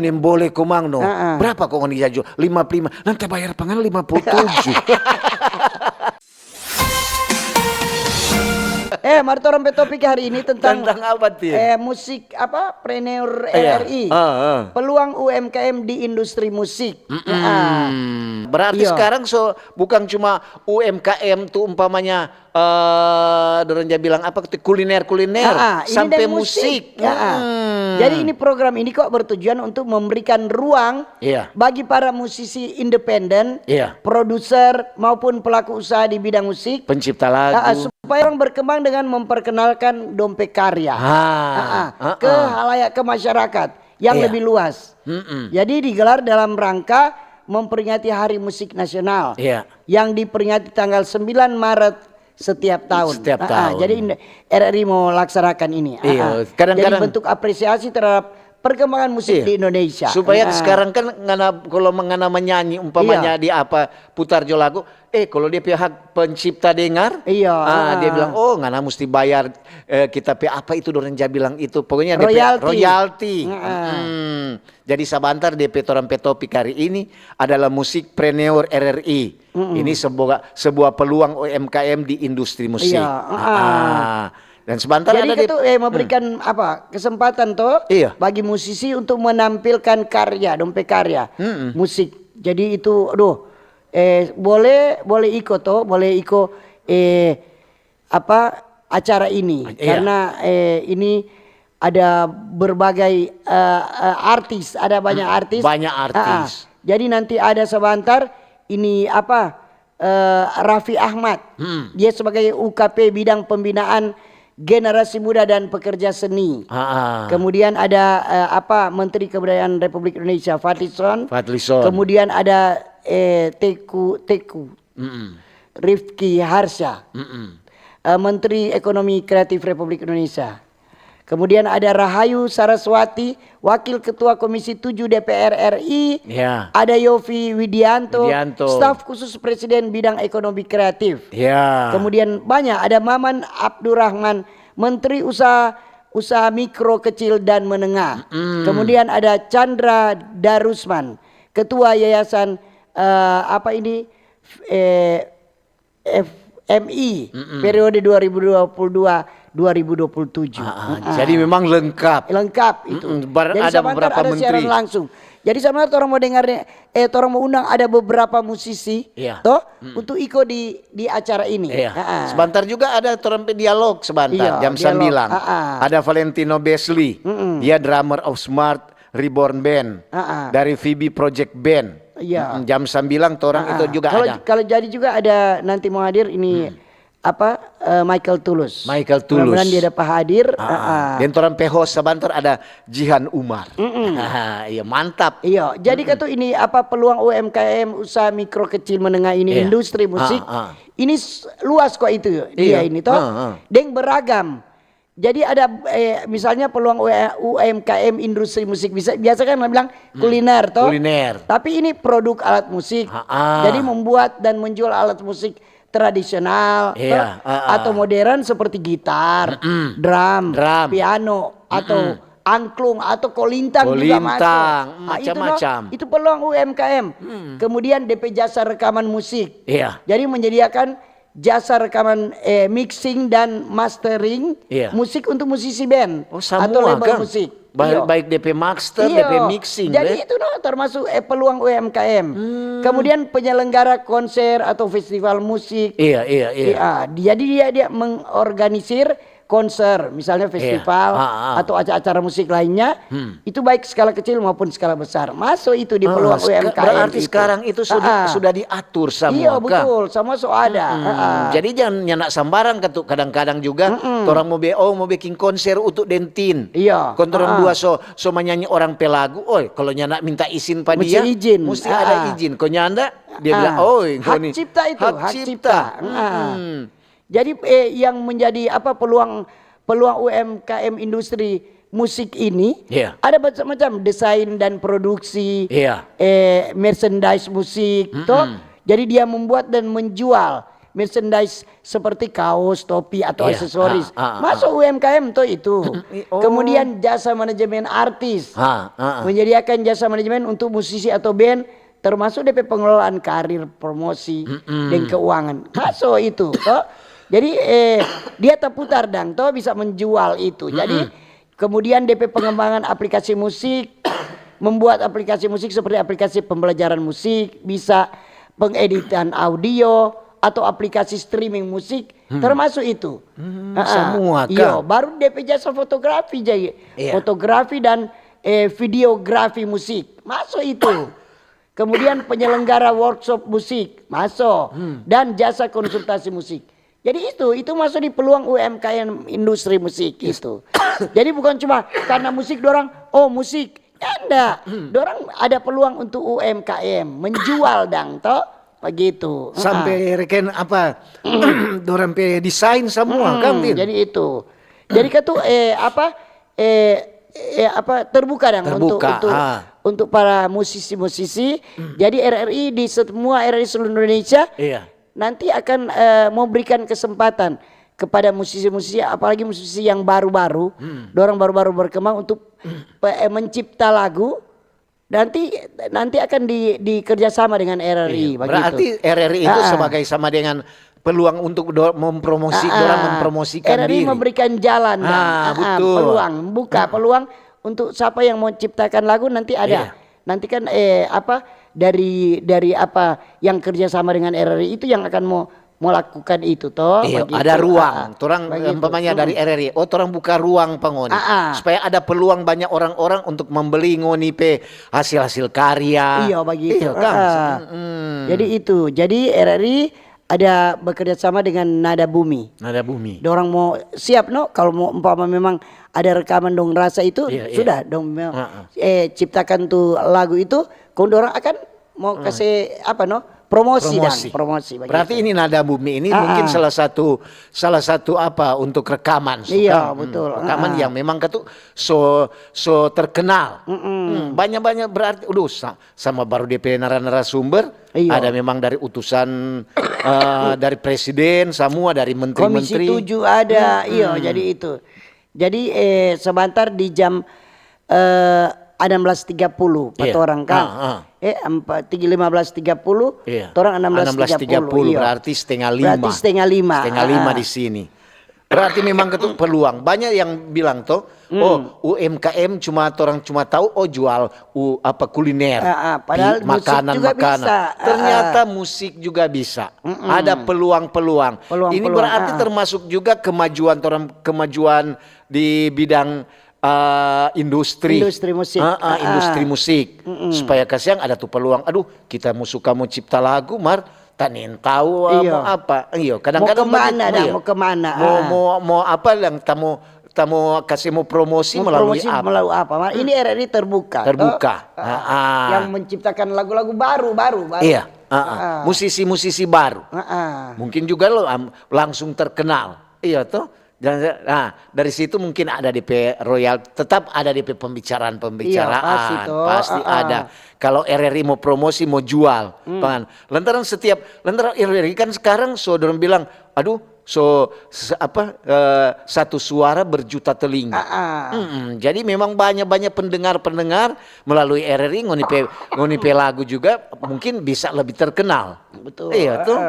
Nih boleh komang no. Berapa kok ngoni jaju? 55. Nanti bayar pangan 57. Mari orang topik hari ini tentang apa tuh? Musik apa? Preneur RRI. Peluang UMKM di industri musik. Berarti sekarang bukan cuma UMKM tuh umpamanya Doronja bilang apa kuliner sampai musik. Jadi ini program ini kok bertujuan untuk memberikan ruang bagi para musisi independen, produser maupun pelaku usaha di bidang musik, pencipta lagu, supaya orang berkembang dengan memperkenalkan dompet karya ke halayak, ke masyarakat yang lebih luas. Jadi digelar dalam rangka memperingati Hari Musik Nasional yang diperingati tanggal 9 Maret setiap tahun. Jadi RRI mau laksanakan ini. Jadi bentuk apresiasi terhadap perkembangan musik di Indonesia. Supaya sekarang kan kalau menyanyi umpamanya di apa putar jo lagu, kalau dia pihak pencipta dengar, dia bilang ngana mesti bayar kita apa itu Doronja bilang itu pokoknya royalti. Jadi sabantar DP Toran Petopik hari ini adalah Musikpreneur RRI. Ini sebuah peluang UMKM di industri musik. Dan sebentar jadi ada itu memberikan apa kesempatan toh bagi musisi untuk menampilkan karya, dompet karya musik. Jadi itu boleh ikut apa acara ini karena ini ada berbagai artis, ada banyak artis. Jadi nanti ada sebentar ini apa Raffi Ahmad. Dia sebagai UKP bidang pembinaan generasi muda dan pekerja seni. Kemudian ada Menteri Kebudayaan Republik Indonesia Fadlizon. Kemudian ada Teku Rifki Harsha, Menteri Ekonomi Kreatif Republik Indonesia. Kemudian ada Rahayu Saraswati, Wakil Ketua Komisi 7 DPR RI. Ada Yofi Widianto, Staf Khusus Presiden Bidang Ekonomi Kreatif. Kemudian banyak, ada Maman Abdurrahman, Menteri Usaha Mikro, Kecil dan Menengah. Kemudian ada Chandra Darusman, Ketua Yayasan FMI periode 2022-2027. Jadi memang lengkap itu. Jadi ada beberapa menteri langsung. Jadi sebenarnya orang mau dengar orang mau undang ada beberapa musisi untuk ikut di acara ini. Sebentar juga ada orang dialog sebentar jam 9. Ada Valentino Besli. Dia drummer of Smart Reborn Band dari VB Project Band. Jam 9 orang itu juga ada. Kalau jadi juga ada nanti mau hadir ini Michael Tulus. Mudah-mudahan dia dapat hadir. Dan orang pehos sebentar ada Jihan Umar. Iya mantap. Jadi kata ini peluang UMKM usaha mikro kecil menengah ini industri musik. Ini luas kok itu dia ini toh. Deng beragam. Jadi ada misalnya peluang UMKM industri musik biasa kan bilang kuliner toh. Tapi ini produk alat musik. Jadi membuat dan menjual alat musik tradisional atau modern seperti gitar, drum, piano atau angklung atau kolintang juga masuk. Macam-macam. Itu peluang UMKM. Kemudian DP jasa rekaman musik. Jadi menyediakan jasa rekaman mixing dan mastering musik untuk musisi band atau label musik. Baik DP master, DP mixing. Jadi itu termasuk peluang UMKM. Kemudian penyelenggara konser atau festival musik. Jadi dia mengorganisir konser, misalnya festival atau acara-acara musik lainnya, itu baik skala kecil maupun skala besar. Masuk itu di peluang UMKM. Berarti sekarang itu sudah diatur semua. Iya betul, semua ada. Jadi jangan nyanak sambarang kadang-kadang juga orang mau bikin konser untuk dentin. Kontoran dua so menyanyi orang pelagu. Kalau nyanak minta izin pada dia, mesti ada izin. Kau nyanda dia bilang, hak cipta itu, hak cipta. Jadi yang menjadi peluang UMKM industri musik ini ada macam-macam desain dan produksi, merchandise musik, toh. Jadi dia membuat dan menjual merchandise seperti kaos, topi atau Iya. aksesoris. Masuk UMKM tuh itu. Kemudian jasa manajemen artis. Menyediakan jasa manajemen untuk musisi atau band, termasuk DP pengelolaan karir, promosi, dan keuangan. Masuk itu. Toh. Jadi dia terputar dan toh bisa menjual itu. Jadi kemudian DP pengembangan aplikasi musik, membuat aplikasi musik seperti aplikasi pembelajaran musik, bisa pengeditan audio atau aplikasi streaming musik, termasuk itu. Semua Iya, kan. baru DP jasa fotografi jadi. Fotografi dan videografi musik, masuk itu. Kemudian penyelenggara workshop musik, masuk. Dan jasa konsultasi musik. Jadi itu masuk di peluang UMKM industri musik itu. Jadi bukan cuma karena musik dorang, oh musik. Enggak, dorang ada peluang untuk UMKM menjual dang toh begitu. Sampai reken apa dorang pe desain semua kan. Jadi itu. Jadi kan tuh terbuka dang untuk para musisi-musisi. Jadi RRI di semua RRI seluruh Indonesia nanti akan memberikan kesempatan kepada musisi-musisi, apalagi musisi yang baru-baru, dorang baru-baru berkembang untuk mencipta lagu. Nanti akan dikerjasama dengan RRI. Berarti RRI itu sebagai sama dengan peluang untuk mempromosikan RRI diri. memberikan jalan, betul. peluang, buka peluang untuk siapa yang mau ciptakan lagu nanti ada. Nanti kan dari apa yang kerjasama dengan RRI itu yang akan mau lakukan itu toh. Ada ruang. Orang umpamanya dari RRI, orang buka ruang pengoni supaya ada peluang banyak orang-orang untuk membeli ngoni pe hasil-hasil karya. Iya begitu. Kan? Jadi itu. Jadi RRI ada bekerja sama dengan Nada Bumi. Nada Bumi. Dorang mau siap kalau mau umpama memang ada rekaman dong rasa itu sudah dong ciptakan tuh lagu itu, dorang akan mau kasih promosi. Berarti ini Nada Bumi ini mungkin salah satu apa untuk rekaman. Iya betul. Rekaman yang memang so terkenal. Banyak berarti sama baru DP narasumber. Ada memang dari utusan dari presiden, semua dari menteri-menteri. Komisi 7 ada. Jadi itu. Jadi sebentar di jam 16.30 orang kan. 15.30 orang 16.30. Berarti setengah lima di sini. Berarti memang peluang. Banyak yang bilang UMKM cuma tahu jual kuliner, padahal makanan. Bisa. Ternyata musik juga bisa. Ada peluang-peluang. Ini berarti termasuk juga kemajuan di bidang industri musik. Industri musik. Supaya kasihan ada tuh peluang. Kita mau cipta lagu tanin tahu mau apa. Kadang-kadang mau kemana? Mau apa yang tamu kasih mau promosi melalui apa? Ini RRI terbuka. Yang menciptakan lagu-lagu baru. Iya. Musisi-musisi baru. Mungkin juga lo langsung terkenal. Iya toh. Dari situ mungkin ada DP royal, tetap ada DP pembicaraan, pasti ada. Kalau RRI mau promosi, mau jual, lantaran RRI kan sekarang dorang bilang, satu suara berjuta telinga. Jadi memang banyak pendengar melalui RRI ngonipe lagu juga mungkin bisa lebih terkenal. Betul. Iya tuh.